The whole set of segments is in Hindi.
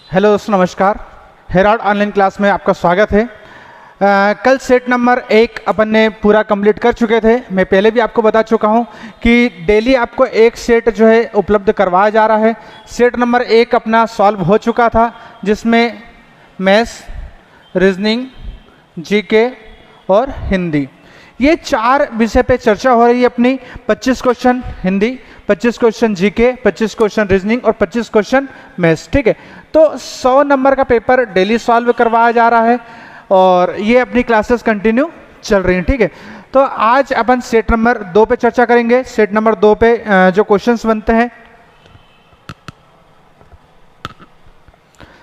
हेलो दोस्तों, नमस्कार। हेराल्ड ऑनलाइन क्लास में आपका स्वागत है। कल सेट नंबर 1 अपन ने पूरा कंप्लीट कर चुके थे। मैं पहले भी आपको बता चुका हूं कि डेली आपको एक सेट जो है उपलब्ध करवाया जा रहा है। सेट नंबर 1 अपना सॉल्व हो चुका था, जिसमें मैथ्स, रीजनिंग, जीके और हिंदी, ये 4 विषय पे चर्चा हो रही है अपनी। 25 question Hindi, 25 question GK, 25 question reasoning और 25 क्वेश्चन मैथ्स। ठीक है, तो 100 नंबर का पेपर डेली सॉल्व करवाया जा रहा है और ये अपनी क्लासेस कंटिन्यू चल रही हैं। ठीक है, तो आज अपन सेट नंबर 2 पे चर्चा करेंगे। सेट नंबर 2 पे जो क्वेश्चंस बनते हैं,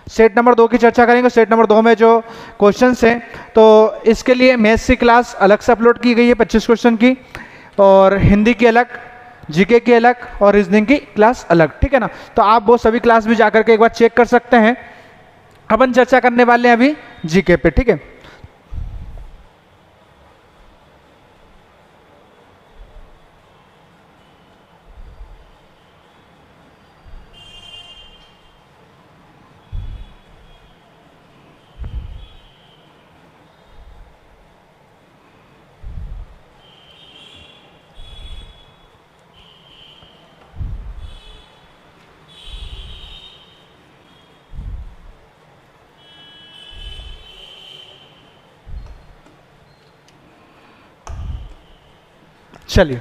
सेट नंबर 2 की चर्चा करेंगे। सेट नंबर 2 में जो क्वेश्चंस हैं, तो इसके लिए मैथ्स की क्लास अलग से अपलोड की गई है 25 क्वेश्चन की, और हिंदी की अलग, जीके की अलग और रीजनिंग की क्लास अलग। ठीक है ना, तो आप वो सभी क्लास भी जाकर के एक बार चेक कर सकते हैं। अपन चर्चा करने वाले हैं अभी जीके पे। ठीक है, चलिए,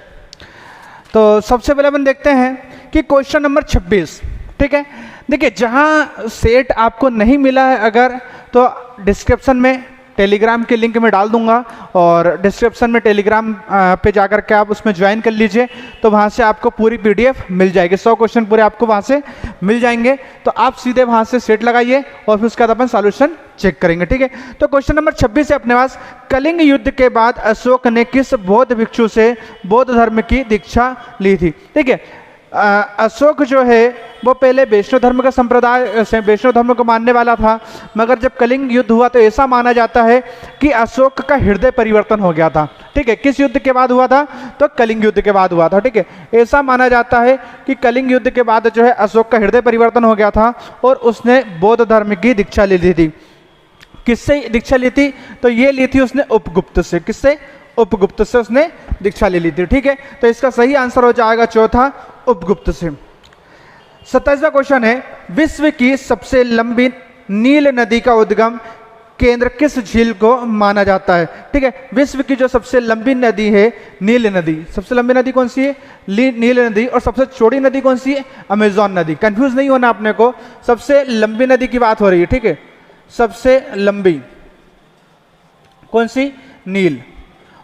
तो सबसे पहले अपन देखते हैं कि क्वेश्चन नंबर 26। ठीक है, देखिए जहां सेट आपको नहीं मिला है अगर, तो डिस्क्रिप्शन में टेलीग्राम के लिंक में डाल दूंगा, और डिस्क्रिप्शन में टेलीग्राम पे जाकर के आप उसमें ज्वाइन कर लीजिए, तो वहां से आपको पूरी पीडीएफ मिल जाएगी। 100 क्वेश्चन पूरे आपको वहां से मिल जाएंगे, तो आप सीधे वहां से सेट लगाइए और फिर उसके बाद अपन सॉल्यूशन चेक करेंगे। ठीक है, तो क्वेश्चन नंबर 26 है अपने पास। कलिंग युद्ध के बाद अशोक ने किस बौद्ध भिक्षु से बौद्ध धर्म की दीक्षा ली थी? ठीक है, अशोक जो है वो पहले वैष्णव धर्म का संप्रदाय से वैष्णव धर्म को मानने वाला था, मगर जब कलिंग युद्ध हुआ तो ऐसा माना जाता है कि अशोक का हृदय परिवर्तन हो गया था। ठीक है, किस युद्ध के बाद हुआ था? तो कलिंग युद्ध के बाद हुआ था। ठीक है, ऐसा माना जाता है कि कलिंग युद्ध के बाद जो है अशोक का हृदय परिवर्तन हो गया था और उसने बौद्ध धर्म की दीक्षा ले ली थी। किससे दीक्षा ली थी? तो ये ली थी उसने उपगुप्त से। किससे? उपगुप्त से उसने दीक्षा ले ली थी। ठीक है, तो इसका सही आंसर हो जाएगा चौथा, उपगुप्त से। 27वां क्वेश्चन है, विश्व की सबसे लंबी नील नदी का उद्गम केंद्र किस झील को माना जाता है? ठीक है, विश्व की जो सबसे लंबी नदी है नील नदी। सबसे लंबी नदी कौन सी है? नील नदी। और सबसे चौड़ी नदी कौन सी है? अमेजॉन नदी। कंफ्यूज नहीं होना अपने को, सबसे लंबी नदी की बात हो रही है। ठीक है, सबसे लंबी कौन सी? नील।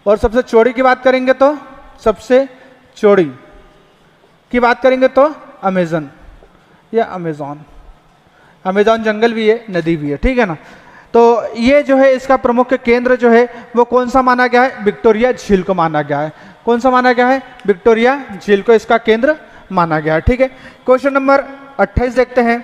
और सबसे चौड़ी की बात करेंगे तो, सबसे चौड़ी की बात करेंगे तो अमेजन या अमेजॉन। अमेजॉन जंगल भी है, नदी भी है। ठीक है ना, तो ये जो है इसका प्रमुख केंद्र जो है वो कौन सा माना गया है? विक्टोरिया झील को माना गया है। कौन सा माना गया है? विक्टोरिया झील को इसका केंद्र माना गया है। ठीक है, क्वेश्चन नंबर 28 देखते हैं।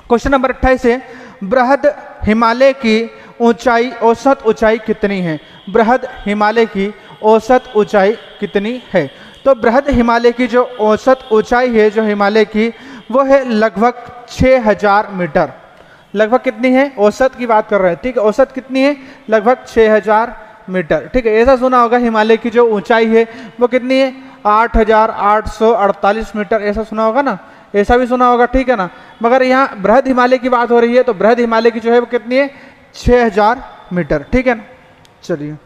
क्वेश्चन नंबर 28 है, बृहद हिमालय की ऊंचाई, औसत ऊंचाई कितनी है? बृहद हिमालय की औसत ऊंचाई कितनी है? तो बृहद हिमालय की जो औसत ऊंचाई है जो हिमालय की, वो है लगभग 6000 मीटर। लगभग कितनी है? औसत की बात कर रहे हैं। ठीक है, औसत कितनी है? लगभग 6000 मीटर। ठीक है, ऐसा सुना होगा हिमालय की जो ऊंचाई है वो कितनी है? 8848 मीटर, ऐसा सुना होगा ना, ऐसा भी सुना होगा। ठीक है ना, मगर यहाँ बृहद हिमालय की बात हो रही है, तो बृहद हिमालय की जो है वो कितनी है? 6000 मीटर। ठीक है ना, चलिए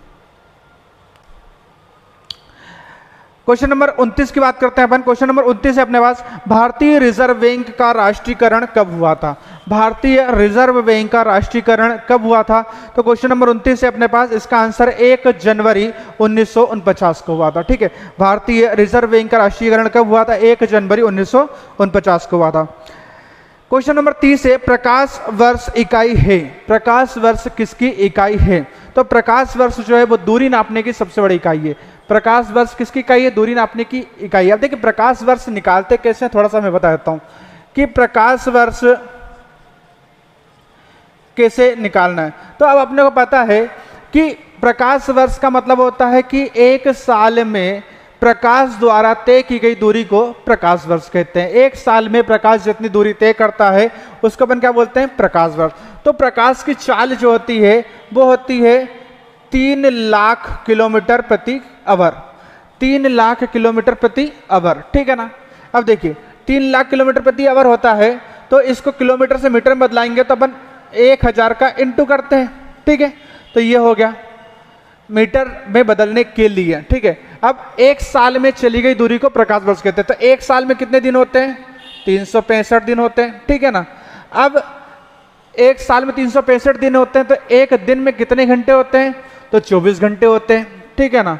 क्वेश्चन नंबर 29 की बात करते हैं अपन। क्वेश्चन नंबर 29 है अपने पास, भारतीय रिजर्व बैंक का राष्ट्रीयकरण कब हुआ था? भारतीय रिजर्व बैंक का राष्ट्रीयकरण कब हुआ था? तो क्वेश्चन नंबर 29 है अपने पास, इसका आंसर 1 जनवरी 1949 को हुआ था। ठीक है, भारतीय रिजर्व बैंक का राष्ट्रीयकरण कब हुआ था? 1 जनवरी 1949 को हुआ था। क्वेश्चन नंबर 30 है, प्रकाश वर्ष इकाई है। प्रकाश वर्ष किसकी इकाई है? तो प्रकाश वर्ष जो है वो दूरी नापने की सबसे बड़ी इकाई है। प्रकाश वर्ष किसकी इकाई है? दूरी नापने की इकाई है। अब देखिए प्रकाश वर्ष निकालते कैसे हैं, थोड़ा सा मैं बता देता हूं कि प्रकाश वर्ष कैसे निकालना है। तो अब अपने को पता है कि प्रकाश वर्ष का मतलब होता है कि एक साल में प्रकाश द्वारा तय की गई दूरी को प्रकाश वर्ष कहते हैं। एक साल में प्रकाश जितनी दूरी तय करता है उसको अपन क्या बोलते हैं, प्रकाश वर्ष। तो प्रकाश की चाल जो होती है वो होती है 3 लाख किलोमीटर प्रति आवर, 3 लाख किलोमीटर प्रति आवर, ठीक है ना। अब देखिए 3 लाख किलोमीटर प्रति आवर होता है, तो इसको किलोमीटर से मीटर में बदलाएंगे तो अपन 1000 का इंटू करते हैं, ठीक है। तो ये हो गया मीटर में बदलने के लिए, ठीक है। अब एक साल में चली गई दूरी को प्रकाश वर्ष कहते हैं। तो एक साल में कितने दिन होते हैं, 365 दिन होते हैं, ठीक है ना। अब एक साल में 365 दिन होते हैं, तो एक दिन में कितने घंटे होते हैं, तो 24 घंटे होते हैं, ठीक है ना।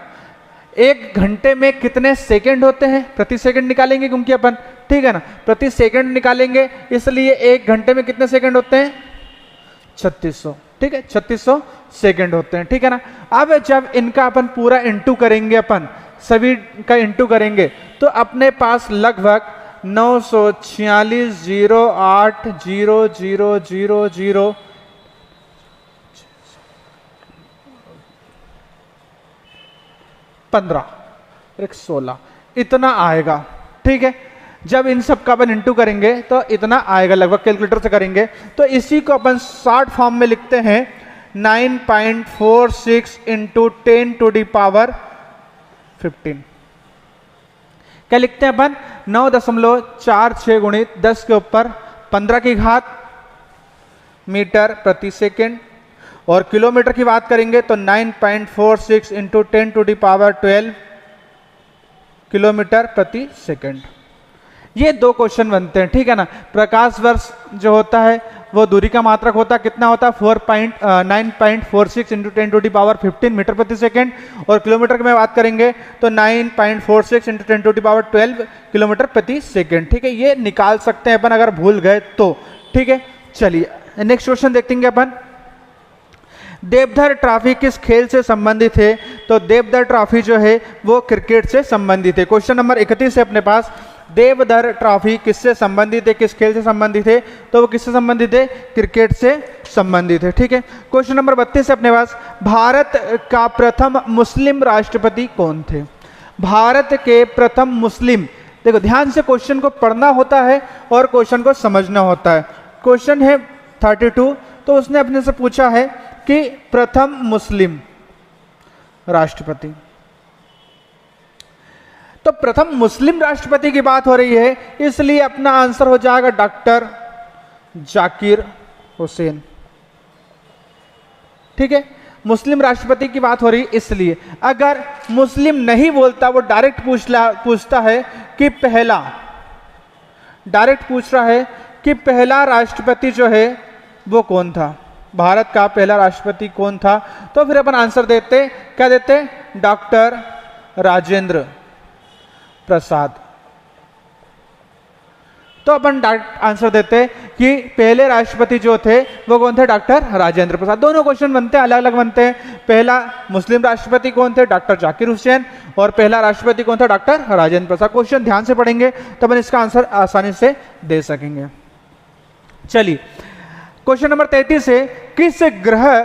एक घंटे में कितने सेकंड होते हैं, प्रति सेकंड निकालेंगे क्योंकि अपन, ठीक है ना, प्रति सेकंड निकालेंगे, इसलिए एक घंटे में कितने सेकंड होते हैं, 3600, ठीक है, 3600 सेकंड होते हैं, ठीक है ना। अब जब इनका अपन पूरा इंटू करेंगे, अपन सभी का इंटू करेंगे, तो अपने पास लगभग 946,08,000 15 16 इतना आएगा, ठीक है। जब इन सब का अपन इंटू करेंगे तो इतना आएगा लगभग, कैलकुलेटर से करेंगे तो इसी को अपन शॉर्ट फॉर्म में लिखते हैं 9.46 इंटू 10⁻15। क्या लिखते हैं अपन, 9.46 गुणित 10 के ऊपर 15 की घात मीटर प्रति सेकेंड। और किलोमीटर की बात करेंगे तो 9.46 इंटू 10⁻12 किलोमीटर प्रति सेकेंड। ये दो क्वेश्चन बनते हैं, ठीक है ना। प्रकाश वर्ष जो होता है वो दूरी का मात्रक होता है, कितना होता है 9.46 इंटू 10⁻15 मीटर प्रति सेकेंड। और किलोमीटर की मैं बात करेंगे तो 9.46 इंटू 10⁻12 किलोमीटर प्रति सेकेंड, ठीक है। ये निकाल सकते हैं अपन अगर भूल गए तो, ठीक है। चलिए नेक्स्ट क्वेश्चन देखेंगे अपन। देवधर ट्रॉफी किस खेल से संबंधित है, तो देवधर ट्रॉफी जो है वो क्रिकेट से संबंधित है। क्वेश्चन नंबर 31 है अपने पास, देवधर ट्रॉफी किससे संबंधित है, किस खेल से संबंधित है, तो वो किससे संबंधित है, क्रिकेट से संबंधित है, ठीक है। क्वेश्चन नंबर 32 है अपने पास, भारत का प्रथम मुस्लिम राष्ट्रपति कौन थे। भारत के प्रथम मुस्लिम, देखो ध्यान से क्वेश्चन को पढ़ना होता है और क्वेश्चन को समझना होता है। क्वेश्चन है 32, तो उसने अपने से पूछा है कि प्रथम मुस्लिम राष्ट्रपति, तो प्रथम मुस्लिम राष्ट्रपति की बात हो रही है, इसलिए अपना आंसर हो जाएगा डॉक्टर जाकिर हुसैन, ठीक है। मुस्लिम राष्ट्रपति की बात हो रही है इसलिए, अगर मुस्लिम नहीं बोलता, वो डायरेक्ट पूछता है कि पहला, डायरेक्ट पूछ रहा है कि पहला राष्ट्रपति जो है वो कौन था, भारत का पहला राष्ट्रपति कौन था, तो फिर अपन आंसर देते, क्या देते, डॉक्टर राजेंद्र प्रसाद। तो अपन आंसर देते कि पहले राष्ट्रपति जो थे वो कौन थे, डॉक्टर राजेंद्र प्रसाद। दोनों क्वेश्चन बनते हैं, अलग अलग बनते हैं। पहला मुस्लिम राष्ट्रपति कौन थे, डॉक्टर जाकिर हुसैन, और पहला राष्ट्रपति कौन था, डॉक्टर राजेंद्र प्रसाद। क्वेश्चन ध्यान से पढ़ेंगे तो अपन इसका आंसर आसानी से दे सकेंगे। चलिए क्वेश्चन नंबर 33 है, किस ग्रह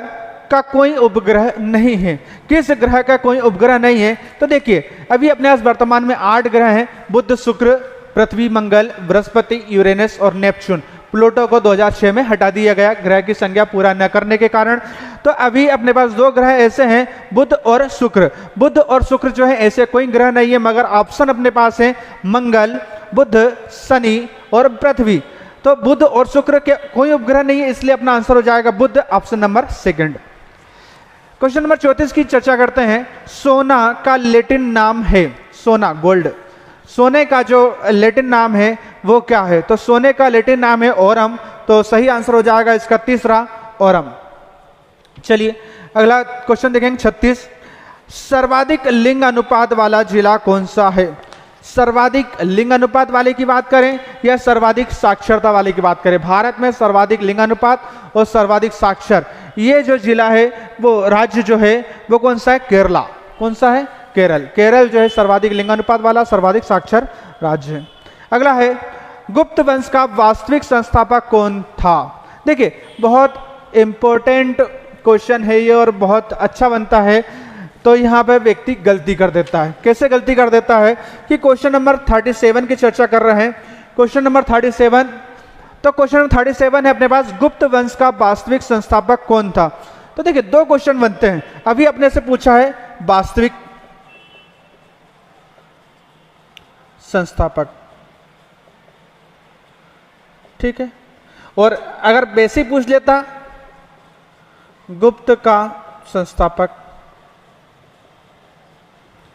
का कोई उपग्रह नहीं है, किस ग्रह का कोई उपग्रह नहीं है। तो देखिए अभी अपने पास वर्तमान में 8 ग्रह हैं, बुध, शुक्र, पृथ्वी, मंगल, बृहस्पति, यूरेनस और नेपच्यून। प्लूटो को 2006 में हटा दिया गया ग्रह की संख्या पूरा न करने के कारण। तो अभी अपने पास 2 ग्रह ऐसे हैं, बुध और शुक्र। बुध और शुक्र जो है ऐसे कोई ग्रह नहीं है, मगर ऑप्शन अपने पास है मंगल, बुध, शनि और पृथ्वी। तो बुध और शुक्र के कोई उपग्रह नहीं है, इसलिए अपना आंसर हो जाएगा बुध, ऑप्शन नंबर 2। क्वेश्चन नंबर 34 की चर्चा करते हैं। सोना का लैटिन नाम है, सोना गोल्ड, सोने का जो लैटिन नाम है वो क्या है, तो सोने का लैटिन नाम है ओरम। तो सही आंसर हो जाएगा इसका तीसरा, ओरम। चलिए अगला क्वेश्चन देखेंगे 36, सर्वाधिक लिंग अनुपात वाला जिला कौन सा है। सर्वाधिक लिंग अनुपात वाले की बात करें या सर्वाधिक साक्षरता वाले की बात करें। भारत में सर्वाधिक लिंग अनुपात और सर्वाधिक साक्षर, ये जो जिला है वो राज्य जो है वो कौन सा है, केरला। कौन सा है, केरल। केरल जो है सर्वाधिक लिंग अनुपात वाला सर्वाधिक साक्षर राज्य है। अगला है, गुप्त वंश का वास्तविक संस्थापक कौन था। देखिए बहुत इंपॉर्टेंट क्वेश्चन है ये और बहुत अच्छा बनता है। तो यहाँ पे व्यक्ति गलती कर देता है। कैसे गलती कर देता है कि क्वेश्चन नंबर 37 की चर्चा कर रहे हैं। क्वेश्चन नंबर 37, तो क्वेश्चन नंबर 37 है अपने पास, गुप्त वंश का वास्तविक संस्थापक कौन था। तो देखिए दो क्वेश्चन बनते हैं। अभी अपने से पूछा है वास्तविक संस्थापक, ठीक है, और अगर बेसिक पूछ लेता गुप्त का संस्थापक,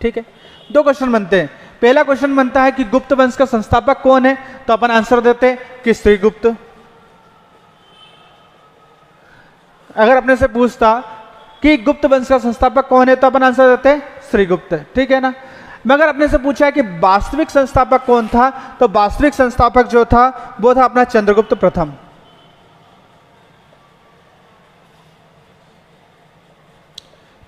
ठीक है। दो क्वेश्चन बनते हैं। पहला क्वेश्चन बनता है कि गुप्त वंश का संस्थापक कौन है, तो अपन आंसर देते कि श्रीगुप्त। अगर अपने से पूछता कि गुप्त वंश का संस्थापक कौन है, तो अपन आंसर देते श्रीगुप्त, ठीक है ना। मगर अपने से पूछा है कि वास्तविक संस्थापक कौन था, तो वास्तविक संस्थापक जो था वो था अपना चंद्रगुप्त प्रथम।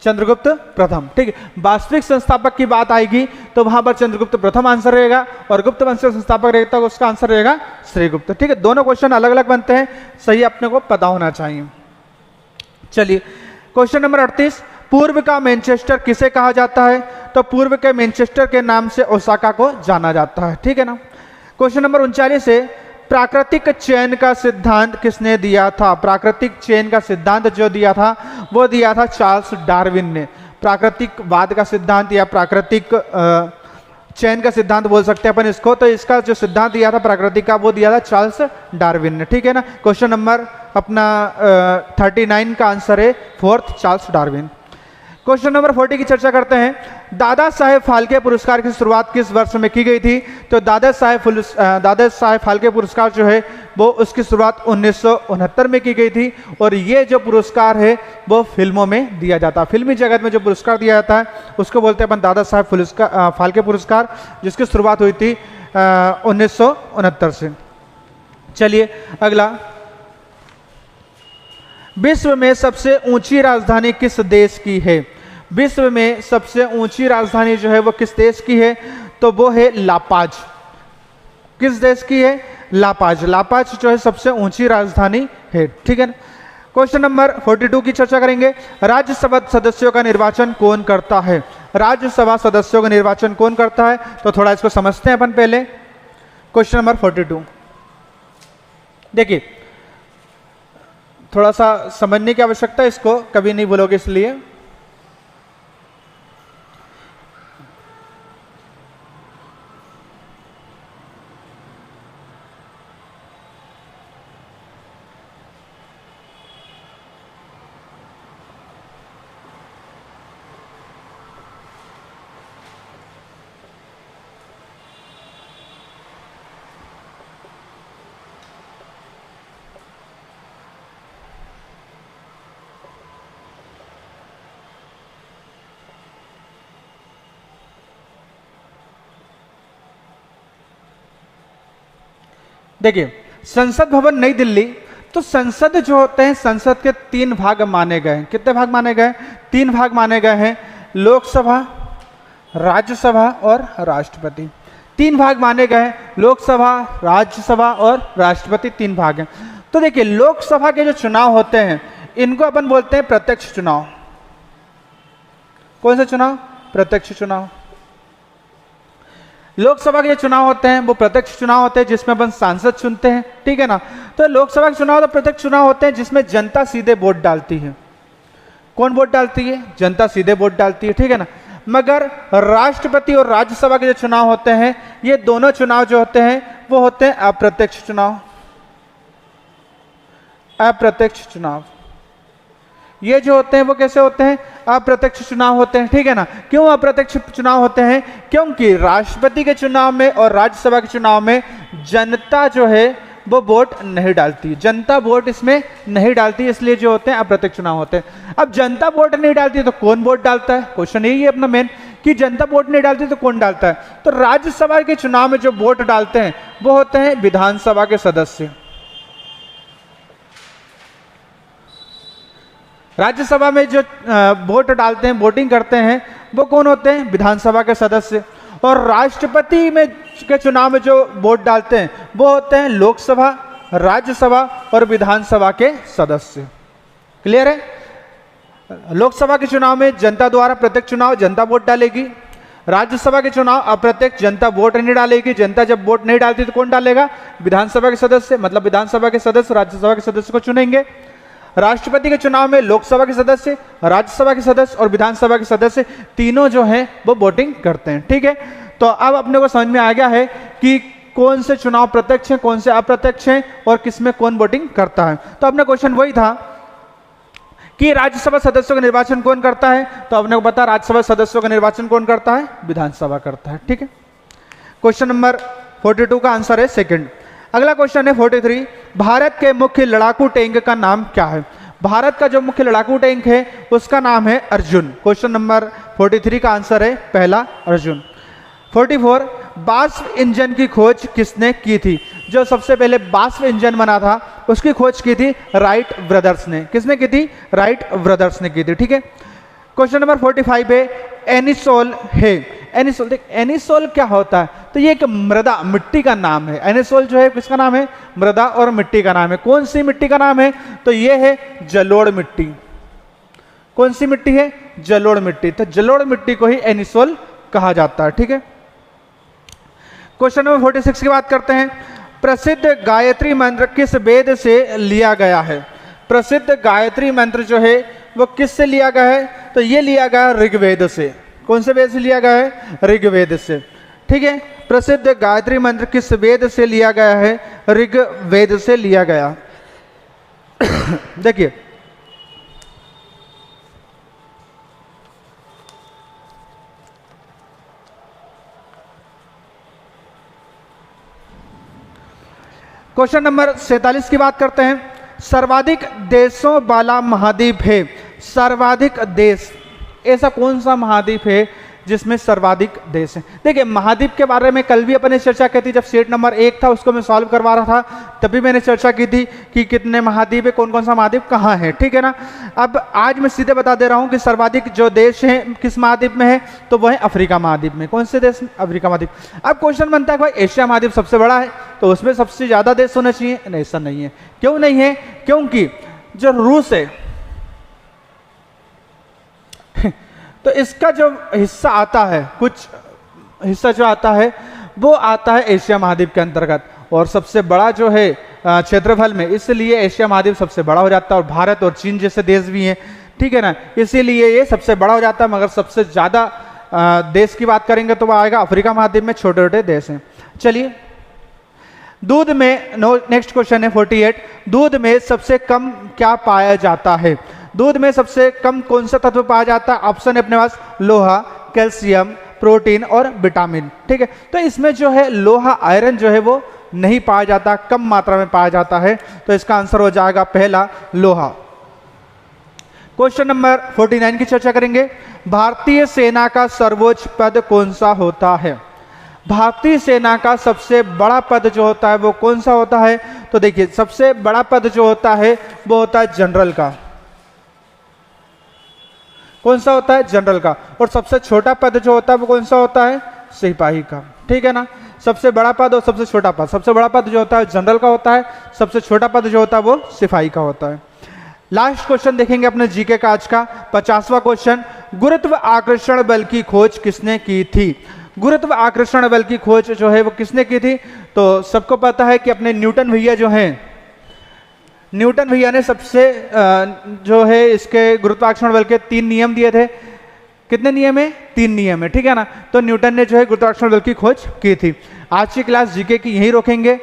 चंद्रगुप्त प्रथम, ठीक है। वास्तविक संस्थापक की बात आएगी तो वहां पर चंद्रगुप्त प्रथम आंसर रहेगा, और गुप्त वंश का संस्थापक रहेगा तो उसका आंसर रहेगा श्रीगुप्त, ठीक है। दोनों क्वेश्चन अलग अलग बनते हैं, सही अपने को पता होना चाहिए। चलिए क्वेश्चन नंबर 38, पूर्व का मैनचेस्टर किसे कहा जाता है, तो पूर्व के मैनचेस्टर के नाम से ओसाका को जाना जाता है, ठीक है ना। क्वेश्चन नंबर 39 है, प्राकृतिक चयन का सिद्धांत किसने दिया था। प्राकृतिक चयन का सिद्धांत जो दिया था वो दिया था चार्ल्स डार्विन ने। प्राकृतिकवाद का सिद्धांत या प्राकृतिक चयन का सिद्धांत बोल सकते हैं अपन इसको, तो इसका जो सिद्धांत दिया था प्राकृतिक का वो दिया था चार्ल्स डार्विन ने, ठीक है ना। क्वेश्चन नंबर अपना 39 का आंसर है fourth, Charles Darwin. Question number 40 की चर्चा करते हैं। दादा साहेब फाल्के पुरस्कार की शुरुआत किस वर्ष में की गई थी, तो दादा साहेब फाल्के पुरस्कार जो है वो उसकी शुरुआत 1969 में की गई थी, और ये जो पुरस्कार है वो फिल्मों में दिया जाता है। फिल्मी जगत में जो पुरस्कार दिया जाता है उसको बोलते हैं अपन दादा साहेब फाल्के पुरस्कार, जिसकी शुरुआत हुई थी 1969 से। चलिए अगला, विश्व में सबसे ऊंची राजधानी किस देश की है। विश्व में सबसे ऊंची राजधानी जो है वो किस देश की है, तो वो है लापाज। किस देश की है, लापाज। लापाज जो है सबसे ऊंची राजधानी है, ठीक है ना। क्वेश्चन नंबर 42 की चर्चा करेंगे। राज्यसभा सदस्यों का निर्वाचन कौन करता है। राज्यसभा सदस्यों का निर्वाचन कौन करता है, तो थोड़ा इसको समझते हैं अपन पहले। क्वेश्चन नंबर 42 देखिए, थोड़ा सा समझने की आवश्यकता है, इसको कभी नहीं भूलोगे इसलिए। देखिए संसद भवन नई दिल्ली, तो संसद जो होते हैं संसद के 3 भाग माने गए हैं। कितने भाग माने गए, 3 भाग माने गए हैं। लोकसभा, राज्यसभा और राष्ट्रपति, 3 भाग माने गए हैं। लोकसभा, राज्यसभा और राष्ट्रपति 3 भाग हैं। तो देखिए लोकसभा के जो चुनाव होते हैं इनको अपन बोलते हैं प्रत्यक्ष चुनाव। कौन सा चुनाव, प्रत्यक्ष चुनाव। लोकसभा के जो चुनाव होते हैं वो प्रत्यक्ष चुनाव होते हैं जिसमें अपन सांसद चुनते हैं, ठीक है ना। तो लोकसभा के चुनाव तो प्रत्यक्ष चुनाव होते हैं जिसमें जनता सीधे वोट डालती है। कौन वोट डालती है, जनता सीधे वोट डालती है, ठीक है ना। मगर राष्ट्रपति और राज्यसभा के जो चुनाव होते हैं ये दोनों चुनाव जो होते हैं वो होते हैं अप्रत्यक्ष चुनाव। अप्रत्यक्ष चुनाव ये जो होते हैं वो कैसे होते हैं, अप्रत्यक्ष चुनाव होते हैं, ठीक है ना। क्यों अप्रत्यक्ष चुनाव होते हैं, क्योंकि राष्ट्रपति के चुनाव में और राज्यसभा के चुनाव में जनता जो है वो वोट नहीं डालती, जनता वोट इसमें नहीं डालती, इसलिए जो होते हैं अप्रत्यक्ष चुनाव होते हैं। अब जनता वोट नहीं डालती तो कौन वोट डालता है, क्वेश्चन यही है अपना मेन, कि जनता वोट नहीं डालती तो कौन डालता है। तो राज्यसभा के चुनाव में जो वोट डालते हैं वो होते हैं विधानसभा के सदस्य। राज्यसभा में जो वोट डालते हैं, वोटिंग करते हैं, वो कौन होते हैं, विधानसभा के सदस्य। और राष्ट्रपति में के चुनाव में जो वोट डालते हैं वो होते हैं लोकसभा, राज्यसभा और विधानसभा के सदस्य। क्लियर है। लोकसभा के चुनाव में जनता द्वारा प्रत्यक्ष चुनाव, जनता वोट डालेगी। राज्यसभा के चुनाव अप्रत्यक्ष, जनता वोट नहीं डालेगी। जनता जब वोट नहीं डालती तो कौन डालेगा? विधानसभा के सदस्य, मतलब विधानसभा के सदस्य राज्यसभा के सदस्य को चुनेंगे। राष्ट्रपति के चुनाव में लोकसभा के सदस्य, राज्यसभा के सदस्य और विधानसभा के सदस्य तीनों जो हैं वो वोटिंग करते हैं। ठीक है, तो अब अपने को समझ में आ गया है कि कौन से चुनाव प्रत्यक्ष हैं, कौन से अप्रत्यक्ष हैं और किसमें कौन वोटिंग करता है। तो अपना क्वेश्चन वही था कि राज्यसभा सदस्यों का निर्वाचन कौन करता है, तो आपने को पता राज्यसभा सदस्यों का निर्वाचन कौन करता है? विधानसभा करता है। ठीक है, क्वेश्चन नंबर 42 का आंसर है सेकंड। अगला क्वेश्चन है 43, भारत के मुख्य लड़ाकू टैंक का नाम क्या है? भारत का जो मुख्य लड़ाकू टैंक है उसका नाम है अर्जुन। क्वेश्चन नंबर 43 का आंसर है पहला अर्जुन। 44, बाष्प इंजन की खोज किसने की थी? जो सबसे पहले बाष्प इंजन बना था उसकी खोज की थी राइट ब्रदर्स ने। किसने की थी? राइट ब्रदर्स ने की थी। ठीक है, क्वेश्चन नंबर 45 है एनिसोल है। एनिसोल, देख एनिसोल क्या होता है? तो ये एक मृदा, मिट्टी का नाम है। एनिसोल जो है किसका नाम है? मृदा और मिट्टी का नाम है। कौन सी मिट्टी का नाम है? तो ये है जलोढ़ मिट्टी। कौन सी मिट्टी है? जलोढ़ मिट्टी। तो जलोढ़ मिट्टी को ही एनिसोल कहा जाता है। ठीक है, क्वेश्चन नंबर 46 की बात करते हैं। प्रसिद्ध गायत्री मंत्र किस वेद से लिया गया है? प्रसिद्ध गायत्री मंत्र जो है वो किससे लिया गया है? तो ये लिया गया ऋग्वेद से। कौन से वेद से लिया गया है? ऋग्वेद से। ठीक है, प्रसिद्ध गायत्री मंत्र किस वेद से लिया गया है? ऋग्वेद से लिया गया। देखिए क्वेश्चन नंबर 47 की बात करते हैं। सर्वाधिक देशों वाला महाद्वीप है। सर्वाधिक देश, ऐसा कौन सा महाद्वीप है जिसमें सर्वाधिक देश है? देखिए महाद्वीप के बारे में कल भी अपन ने चर्चा की थी, जब सेट नंबर 1 था उसको मैं सॉल्व करवा रहा था तभी मैंने चर्चा की थी कि कितने महाद्वीप है, कौन कौन सा महाद्वीप कहाँ है। ठीक है ना, अब आज मैं सीधे बता दे रहा हूँ कि सर्वाधिक जो देश है किस महाद्वीप में है, तो वह है अफ्रीका महाद्वीप में। कौन से देश? अफ्रीका महाद्वीप। अब क्वेश्चन बनता है भाई एशिया महाद्वीप सबसे बड़ा है तो उसमें सबसे ज्यादा देश होना चाहिए? नहीं, ऐसा नहीं है। क्यों नहीं है? क्योंकि जो रूस है तो इसका जो हिस्सा आता है, कुछ हिस्सा जो आता है वो आता है एशिया महाद्वीप के अंतर्गत, और सबसे बड़ा जो है क्षेत्रफल में, इसलिए एशिया महाद्वीप सबसे बड़ा हो जाता है। और भारत और चीन जैसे देश भी हैं, ठीक है ना, इसीलिए ये सबसे बड़ा हो जाता है। मगर सबसे ज़्यादा देश की बात करेंगे तो वो आएगा अफ्रीका महाद्वीप में, छोटे छोटे देश हैं। चलिए दूध में, नेक्स्ट क्वेश्चन है 48, दूध में सबसे कम क्या पाया जाता है? दूध में सबसे कम कौन सा तत्व पाया जाता है? ऑप्शन है अपने पास लोहा, कैल्शियम, प्रोटीन और विटामिन। ठीक है, तो इसमें जो है लोहा, आयरन जो है वो नहीं पाया जाता, कम मात्रा में पाया जाता है, तो इसका आंसर हो जाएगा पहला लोहा। क्वेश्चन नंबर 49 की चर्चा करेंगे। भारतीय सेना का सर्वोच्च पद कौन सा होता है? भारतीय सेना का सबसे बड़ा पद जो होता है वो कौन सा होता है? तो देखिए सबसे बड़ा पद जो होता है वो होता है जनरल का। कौन सा होता है? जनरल का। और सबसे छोटा पद जो होता है वो कौन सा होता है? सिपाही का। ठीक है ना, सबसे बड़ा पद और सबसे छोटा पद। सबसे बड़ा पद जो होता है जनरल का होता है, सबसे छोटा पद जो होता है वो सिपाही का होता है। लास्ट क्वेश्चन देखेंगे अपने जीके का आज का 50वां क्वेश्चन। गुरुत्व आकर्षण बल की खोज किसने की थी? गुरुत्व आकर्षण बल की खोज जो है वो किसने की थी? तो सबको पता है कि अपने न्यूटन भैया जो हैं, न्यूटन भैया ने सबसे जो है इसके गुरुत्वाकर्षण बल के 3 नियम दिए थे। कितने नियम है? 3 नियम है। ठीक है ना, तो न्यूटन ने जो है गुरुत्वाकर्षण बल की खोज की थी। आज की क्लास जीके की यहीं रोकेंगे,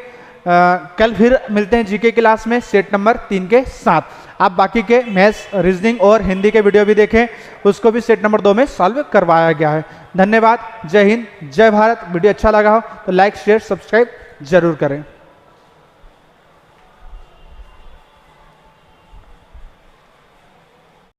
कल फिर मिलते हैं जीके क्लास में सेट नंबर 3 के साथ। आप बाकी के मैथ्स, रीजनिंग और हिंदी के वीडियो भी देखें, उसको भी सेट नंबर 2 में सॉल्व करवाया गया है। धन्यवाद, जय हिंद, जय भारत। वीडियो अच्छा लगा हो तो लाइक, शेयर, सब्सक्राइब जरूर करें।